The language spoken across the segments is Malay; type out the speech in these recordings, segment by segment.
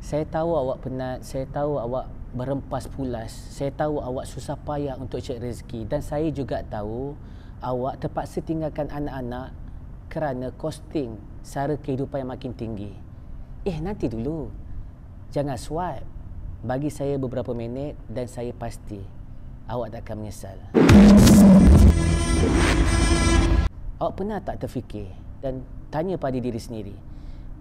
Saya tahu awak penat, saya tahu awak berempas pulas, saya tahu awak susah payah untuk cari rezeki dan saya juga tahu awak terpaksa tinggalkan anak-anak kerana kosting sara kehidupan yang makin tinggi. Nanti dulu. Jangan swipe. Bagi saya beberapa minit dan saya pasti awak tak akan menyesal. Awak pernah tak terfikir dan tanya pada diri sendiri,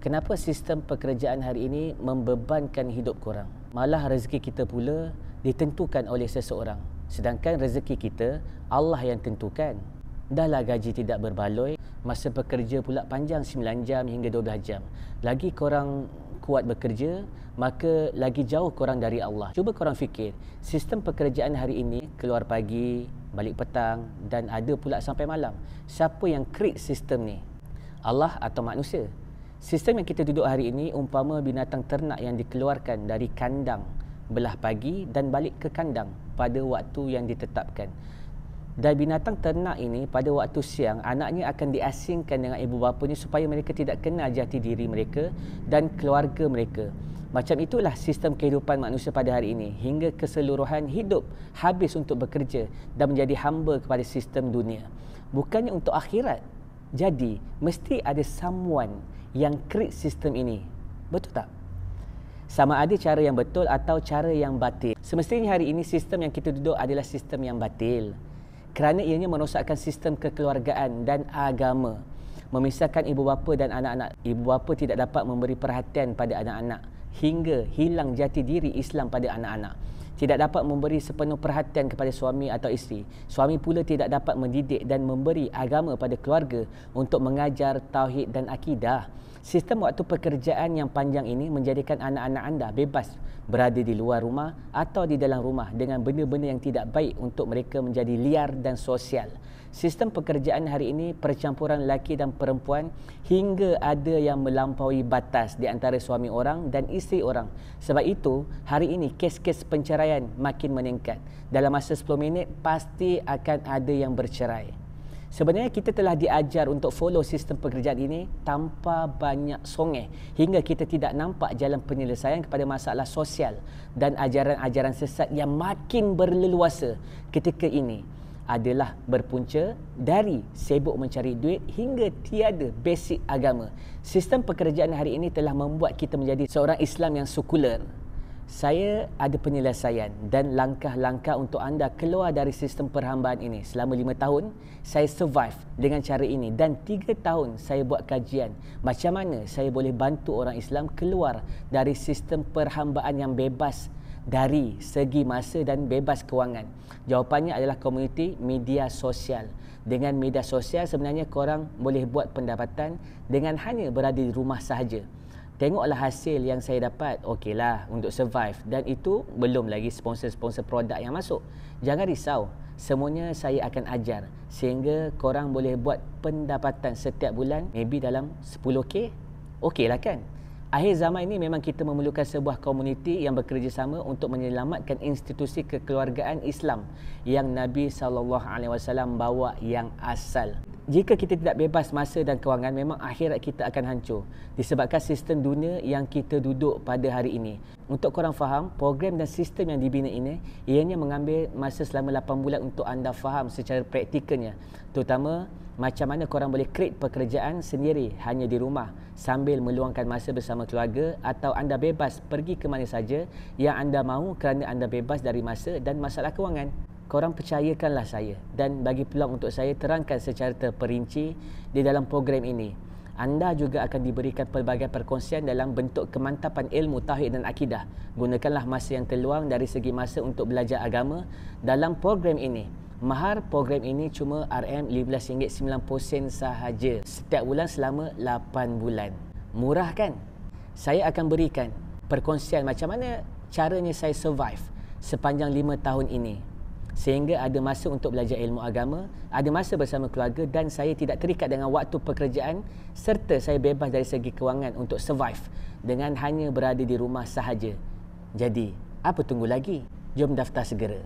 kenapa sistem pekerjaan hari ini membebankan hidup korang? Malah rezeki kita pula ditentukan oleh seseorang. Sedangkan rezeki kita Allah yang tentukan. Dahlah gaji tidak berbaloi, masa bekerja pula panjang 9 jam hingga 12 jam. Lagi korang kuat bekerja, maka lagi jauh korang dari Allah. Cuba korang fikir, sistem pekerjaan hari ini keluar pagi, balik petang dan ada pula sampai malam. Siapa yang create sistem ni? Allah atau manusia? Sistem yang kita duduk hari ini umpama binatang ternak yang dikeluarkan dari kandang belah pagi dan balik ke kandang pada waktu yang ditetapkan. Dan binatang ternak ini pada waktu siang anaknya akan diasingkan dengan ibu bapanya supaya mereka tidak kenal jati diri mereka dan keluarga mereka. Macam itulah sistem kehidupan manusia pada hari ini hingga keseluruhan hidup habis untuk bekerja dan menjadi hamba kepada sistem dunia. Bukannya untuk akhirat. Jadi mesti ada someone yang create sistem ini. Betul tak? Sama ada cara yang betul atau cara yang batil. Semestinya hari ini sistem yang kita duduk adalah sistem yang batil. Kerana ianya merosakkan sistem kekeluargaan dan agama. Memisahkan ibu bapa dan anak-anak. Ibu bapa tidak dapat memberi perhatian pada anak-anak hingga hilang jati diri Islam pada anak-anak. Tidak dapat memberi sepenuh perhatian kepada suami atau isteri. Suami pula tidak dapat mendidik dan memberi agama pada keluarga untuk mengajar tauhid dan akidah. Sistem waktu pekerjaan yang panjang ini menjadikan anak-anak anda bebas berada di luar rumah atau di dalam rumah dengan benda-benda yang tidak baik untuk mereka menjadi liar dan sosial. Sistem pekerjaan hari ini percampuran lelaki dan perempuan hingga ada yang melampaui batas di antara suami orang dan isteri orang. Sebab itu, hari ini kes-kes penceraian makin meningkat. Dalam masa 10 minit, pasti akan ada yang bercerai. Sebenarnya kita telah diajar untuk follow sistem pekerjaan ini tanpa banyak songeh hingga kita tidak nampak jalan penyelesaian kepada masalah sosial dan ajaran-ajaran sesat yang makin berleluasa ketika ini adalah berpunca dari sibuk mencari duit hingga tiada basic agama. Sistem pekerjaan hari ini telah membuat kita menjadi seorang Islam yang sekular. Saya ada penyelesaian dan langkah-langkah untuk anda keluar dari sistem perhambaan ini. Selama 5 tahun, saya survive dengan cara ini dan 3 tahun saya buat kajian macam mana saya boleh bantu orang Islam keluar dari sistem perhambaan yang bebas dari segi masa dan bebas kewangan. Jawapannya adalah komuniti media sosial. Dengan media sosial sebenarnya korang boleh buat pendapatan dengan hanya berada di rumah sahaja. Tengoklah hasil yang saya dapat, okeylah untuk survive. Dan itu belum lagi sponsor-sponsor produk yang masuk. Jangan risau, semuanya saya akan ajar sehingga korang boleh buat pendapatan setiap bulan maybe dalam 10k. Okeylah kan? Akhir zaman ini memang kita memerlukan sebuah komuniti yang bekerjasama untuk menyelamatkan institusi kekeluargaan Islam yang Nabi SAW bawa yang asal. Jika kita tidak bebas masa dan kewangan, memang akhirat kita akan hancur disebabkan sistem dunia yang kita duduk pada hari ini. Untuk korang faham, program dan sistem yang dibina ini ianya mengambil masa selama 8 bulan untuk anda faham secara praktikalnya, terutama macam mana korang boleh create pekerjaan sendiri hanya di rumah sambil meluangkan masa bersama keluarga, atau anda bebas pergi ke mana saja yang anda mahu kerana anda bebas dari masa dan masalah kewangan. Korang percayakanlah saya dan bagi peluang untuk saya terangkan secara terperinci di dalam program ini. Anda juga akan diberikan pelbagai perkongsian dalam bentuk kemantapan ilmu tauhid dan akidah. Gunakanlah masa yang terluang dari segi masa untuk belajar agama dalam program ini. Mahar program ini cuma RM15.90 sahaja setiap bulan selama 8 bulan. Murah kan? Saya akan berikan perkongsian macam mana caranya saya survive sepanjang 5 tahun ini, sehingga ada masa untuk belajar ilmu agama, ada masa bersama keluarga dan saya tidak terikat dengan waktu pekerjaan serta saya bebas dari segi kewangan untuk survive dengan hanya berada di rumah sahaja. Jadi, apa tunggu lagi? Jom daftar segera.